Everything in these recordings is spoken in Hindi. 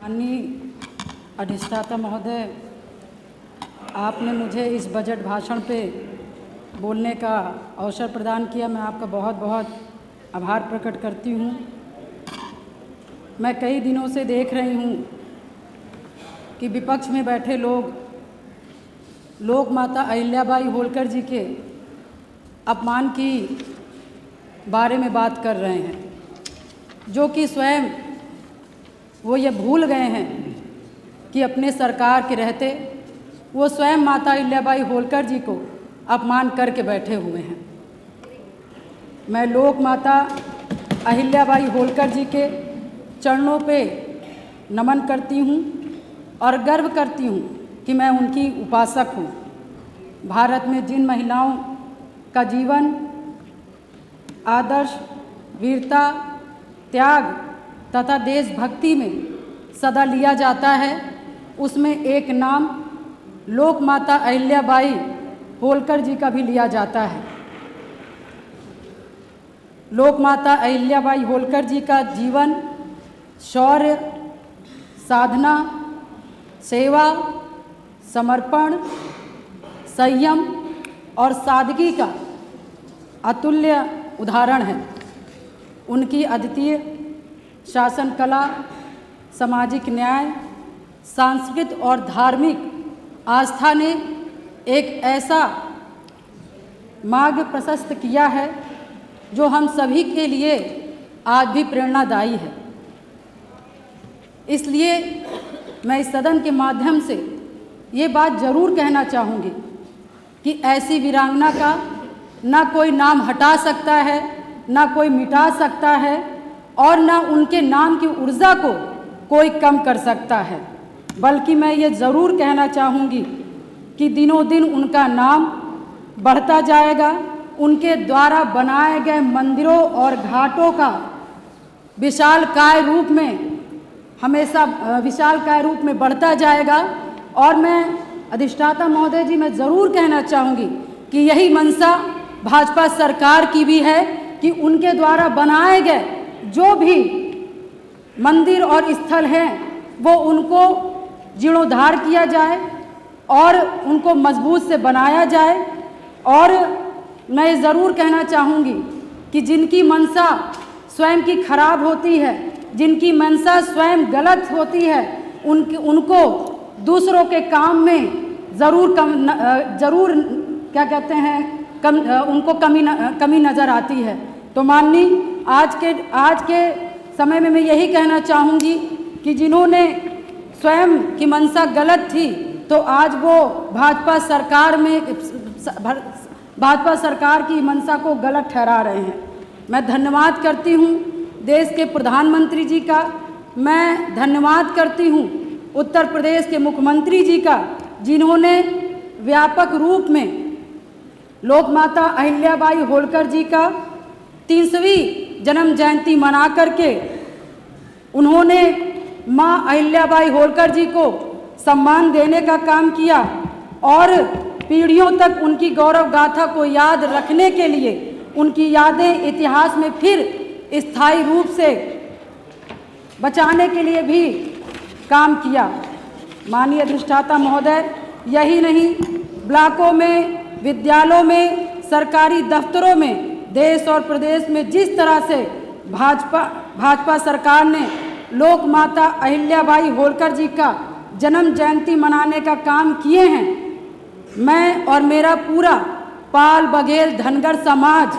माननीय अधिष्ठाता महोदय, आपने मुझे इस बजट भाषण पे बोलने का अवसर प्रदान किया। मैं आपका बहुत बहुत आभार प्रकट करती हूँ। मैं कई दिनों से देख रही हूँ कि विपक्ष में बैठे लोग लोक माता अहिल्याबाई होलकर जी के अपमान की बारे में बात कर रहे हैं, जो कि स्वयं वो ये भूल गए हैं कि अपने सरकार के रहते वो स्वयं माता अहिल्याबाई होलकर जी को अपमान करके बैठे हुए हैं। मैं लोक माता अहिल्याबाई होलकर जी के चरणों पे नमन करती हूँ और गर्व करती हूँ कि मैं उनकी उपासक हूँ। भारत में जिन महिलाओं का जीवन आदर्श, वीरता, त्याग तथा देशभक्ति में सदा लिया जाता है, उसमें एक नाम लोक माता अहिल्याबाई होलकर जी का भी लिया जाता है। लोक माता अहिल्याबाई होलकर जी का जीवन शौर्य, साधना, सेवा, समर्पण, संयम और सादगी का अतुल्य उदाहरण है। उनकी अद्वितीय शासन कला, सामाजिक न्याय, सांस्कृतिक और धार्मिक आस्था ने एक ऐसा मार्ग प्रशस्त किया है जो हम सभी के लिए आज भी प्रेरणादायी है। इसलिए मैं इस सदन के माध्यम से ये बात ज़रूर कहना चाहूँगी कि ऐसी वीरांगना का ना कोई नाम हटा सकता है, ना कोई मिटा सकता है और ना उनके नाम की ऊर्जा को कोई कम कर सकता है। बल्कि मैं ये ज़रूर कहना चाहूँगी कि दिनों दिन उनका नाम बढ़ता जाएगा। उनके द्वारा बनाए गए मंदिरों और घाटों का विशालकाय रूप में हमेशा विशालकाय रूप में बढ़ता जाएगा। और मैं अधिष्ठाता महोदय जी, मैं ज़रूर कहना चाहूँगी कि यही मंशा भाजपा सरकार की भी है कि उनके द्वारा बनाए गए जो भी मंदिर और स्थल हैं वो उनको जीर्णोद्धार किया जाए और उनको मजबूत से बनाया जाए। और मैं ज़रूर कहना चाहूँगी कि जिनकी मंशा स्वयं की खराब होती है, जिनकी मंशा स्वयं गलत होती है, उनको दूसरों के काम में ज़रूर क्या कहते हैं उनको कमी नज़र आती है। तो माननीय आज के समय में मैं यही कहना चाहूँगी कि जिन्होंने स्वयं की मंशा गलत थी तो आज वो भाजपा सरकार की मंशा को गलत ठहरा रहे हैं। मैं धन्यवाद करती हूँ देश के प्रधानमंत्री जी का, मैं धन्यवाद करती हूँ उत्तर प्रदेश के मुख्यमंत्री जी का, जिन्होंने व्यापक रूप में लोक माता अहिल्याबाई होलकर जी का 300वीं जन्म जयंती मना करके उन्होंने माँ अहिल्याबाई होलकर जी को सम्मान देने का काम किया और पीढ़ियों तक उनकी गौरव गाथा को याद रखने के लिए उनकी यादें इतिहास में फिर स्थायी रूप से बचाने के लिए भी काम किया। माननीय अधिष्ठाता महोदय, यही नहीं, ब्लॉकों में, विद्यालयों में, सरकारी दफ्तरों में, देश और प्रदेश में जिस तरह से भाजपा सरकार ने लोक माता अहिल्याबाई होलकर जी का जन्म जयंती मनाने का काम किए हैं, मैं और मेरा पूरा पाल बघेल धनगर समाज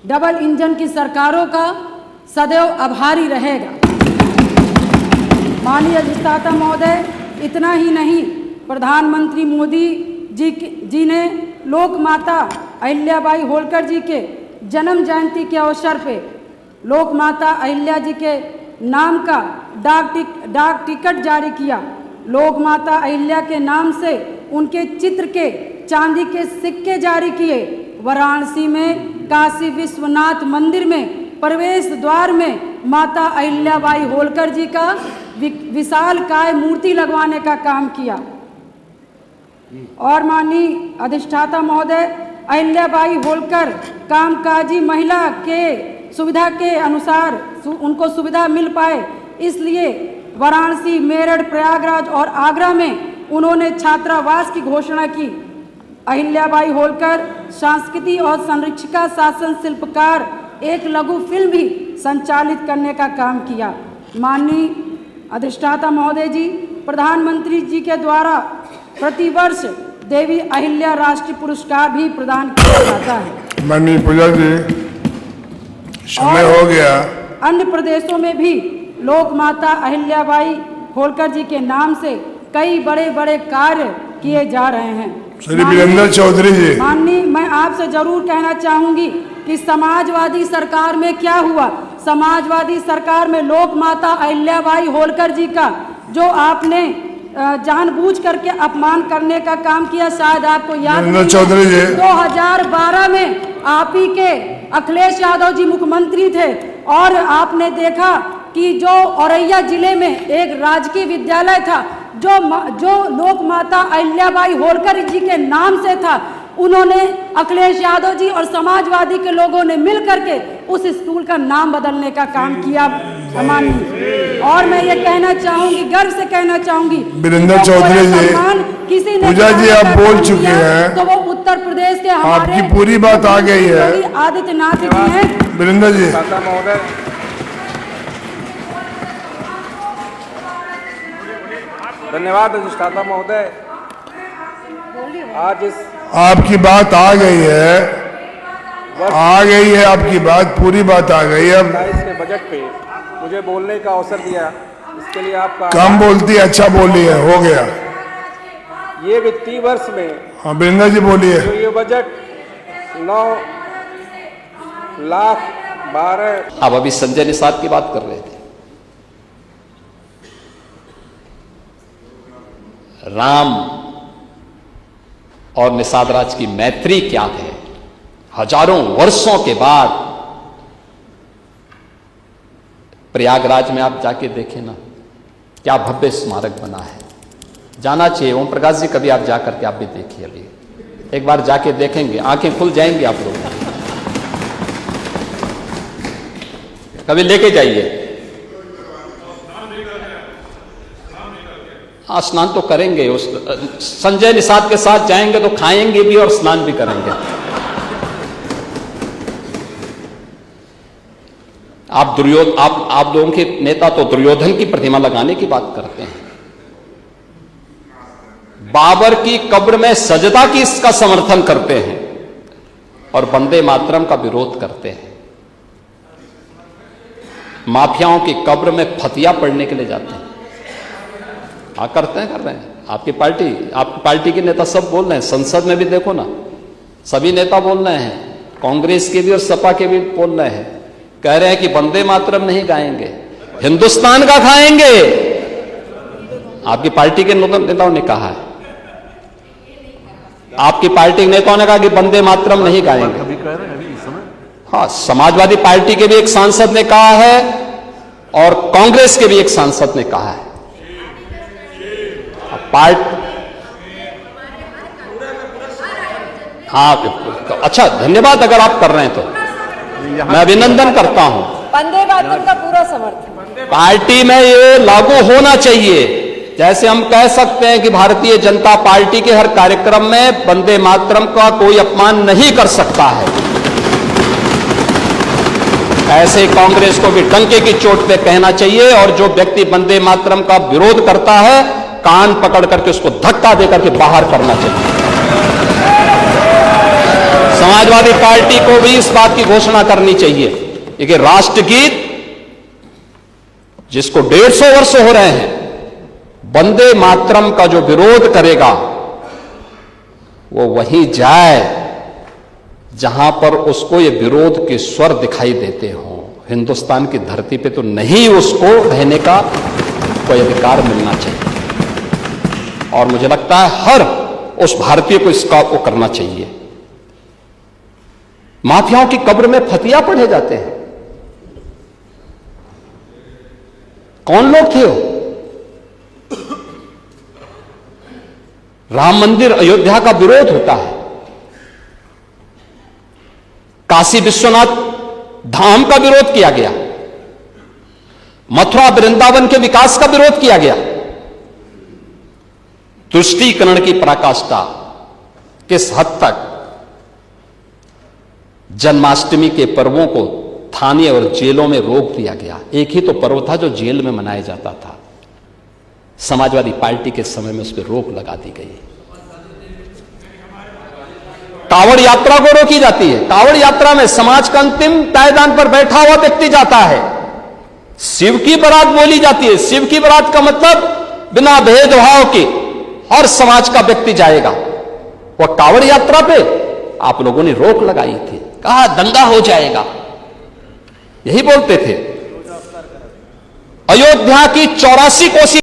डबल इंजन की सरकारों का सदैव आभारी रहेगा। माननीय अधिष्ठाता महोदय, इतना ही नहीं, प्रधानमंत्री मोदी जी ने लोक माता अहिल्याबाई होलकर जी के जन्म जयंती के अवसर पे लोक माता अहिल्या जी के नाम का डाक टिकट जारी किया। लोक माता अहिल्या के नाम से उनके चित्र के चांदी के सिक्के जारी किए। वाराणसी में काशी विश्वनाथ मंदिर में प्रवेश द्वार में माता अहिल्याबाई होलकर जी का विशालकाय मूर्ति लगवाने का काम किया। और माननीय अधिष्ठाता महोदय, अहिल्याबाई होलकर कामकाजी महिला के सुविधा के अनुसार उनको सुविधा मिल पाए, इसलिए वाराणसी, मेरठ, प्रयागराज और आगरा में उन्होंने छात्रावास की घोषणा की। अहिल्याबाई होलकर संस्कृति और संरक्षिका शासन शिल्पकार एक लघु फिल्म भी संचालित करने का काम किया। माननीय अधिष्ठाता महोदय जी, प्रधानमंत्री जी के द्वारा प्रतिवर्ष देवी अहिल्या राष्ट्रीय पुरस्कार भी प्रदान किया जाता है। माननीय पूजा जी, समय हो गया। अन्य प्रदेशों में भी लोक माता अहिल्याबाई होलकर जी के नाम से कई बड़े बड़े कार्य किए जा रहे हैं। श्री वीरेंद्र चौधरी जी, माननीय, मैं आपसे जरूर कहना चाहूंगी कि समाजवादी सरकार में क्या हुआ। समाजवादी सरकार में लोक माता अहिल्याबाई होलकर जी का जो आपने जानबूझ करके अपमान करने का काम किया, शायद आपको याद नहीं है। चौधरी जी, 2012 में आप ही के अखिलेश यादव जी मुख्यमंत्री थे और आपने देखा कि जो औरैया जिले में एक राजकीय विद्यालय था जो लोक माता अहिल्याबाई होलकर जी के नाम से था, उन्होंने अखिलेश यादव जी और समाजवादी के लोगों ने मिल करके उस स्कूल का नाम बदलने का काम किया। माननीय, और मैं ये कहना चाहूंगी, गर्व से कहना चाहूंगी, वीरेंद्र चौधरी जी, किसी ने पूजा जी आप बोल चुके हैं, तो वो उत्तर प्रदेश के हमारे आपकी पूरी बात आ गई है। आदित्यनाथ जी हैं। वीरेंद्र जी, धन्यवाद अधिष्ठाता महोदय। आज इस आपकी बात आ गई है, आपकी बात, पूरी बात आ गई है। अब 27 के बजट पे मुझे बोलने का अवसर दिया, इसके लिए आपका कम बोलती, अच्छा बोली है, हो गया। ये वित्तीय वर्ष में हाँ वीरेंद्र जी बोलिए। जो ये बजट 9 लाख 12। आप अभी संजय निषाद की बात कर रहे थे। राम और निषाद राज की मैत्री क्या है। हजारों वर्षों के बाद प्रयागराज में आप जाके देखें ना, क्या भव्य स्मारक बना है। जाना चाहिए। ओम प्रकाश जी, कभी आप जाकर के आप भी देखिए, अभी एक बार जाके देखेंगे, आंखें खुल जाएंगी आप लोग। कभी लेके जाइए। हाँ, स्नान तो करेंगे। उस संजय निषाद के साथ जाएंगे तो खाएंगे भी और स्नान भी करेंगे। आप लोगों के नेता तो दुर्योधन की प्रतिमा लगाने की बात करते हैं। बाबर की कब्र में सजदा की इसका समर्थन करते हैं और वंदे मातरम का विरोध करते हैं। माफियाओं की कब्र में फतिया पढ़ने के लिए जाते हैं। कर रहे हैं। आपकी पार्टी के नेता सब बोल रहे हैं। संसद में भी देखो ना, सभी नेता बोल रहे हैं, कांग्रेस के भी और सपा के भी बोल रहे हैं। कह रहे हैं कि वंदे मातरम नहीं गाएंगे, हिंदुस्तान का खाएंगे। आपकी पार्टी के नेताओं ने कहा है, आपकी पार्टी के नेताओं ने कहा कि वंदे मातरम नहीं गाएंगे। हाँ, समाजवादी पार्टी के भी एक सांसद ने कहा है और कांग्रेस के भी एक सांसद ने कहा है। हाँ, अच्छा, धन्यवाद। अगर आप कर रहे हैं तो मैं अभिनंदन करता हूं। वंदे मातरम का पूरा समर्थन पार्टी में ये लागू होना चाहिए। जैसे हम कह सकते हैं कि भारतीय जनता पार्टी के हर कार्यक्रम में वंदे मातरम का कोई अपमान नहीं कर सकता है, ऐसे कांग्रेस को भी डंके की चोट पे कहना चाहिए। और जो व्यक्ति वंदे मातरम का विरोध करता है, कान पकड़ करके उसको धक्का देकर के बाहर करना चाहिए। समाजवादी पार्टी को भी इस बात की घोषणा करनी चाहिए कि राष्ट्रगीत जिसको 150 वर्ष हो रहे हैं, वंदे मातरम का जो विरोध करेगा वो वहीं जाए जहां पर उसको ये विरोध के स्वर दिखाई देते हों। हिंदुस्तान की धरती पे तो नहीं उसको रहने का कोई अधिकार मिलना चाहिए। और मुझे लगता है हर उस भारतीय को इसका वो करना चाहिए। माफियाओं की कब्र में फतिया पढ़े जाते हैं। कौन लोग थे वो? राम मंदिर अयोध्या का विरोध होता है, काशी विश्वनाथ धाम का विरोध किया गया, मथुरा वृंदावन के विकास का विरोध किया गया। तुष्टीकरण की पराकाष्ठा किस हद तक जन्माष्टमी के पर्वों को थाने और जेलों में रोक दिया गया। एक ही तो पर्व था जो जेल में मनाया जाता था। समाजवादी पार्टी के समय में उस पर रोक लगा दी गई। कांवड़ यात्रा को रोकी जाती है। कांवड़ यात्रा में समाज का अंतिम पायदान पर बैठा हुआ व्यक्ति जाता है। शिव की बारात बोली जाती है। शिव की बारात का मतलब बिना भेदभाव के हर समाज का व्यक्ति जाएगा। वह कांवड़ यात्रा पे आप लोगों ने रोक लगाई थी, कहा दंगा हो जाएगा, यही बोलते थे। अयोध्या की 84 कोसी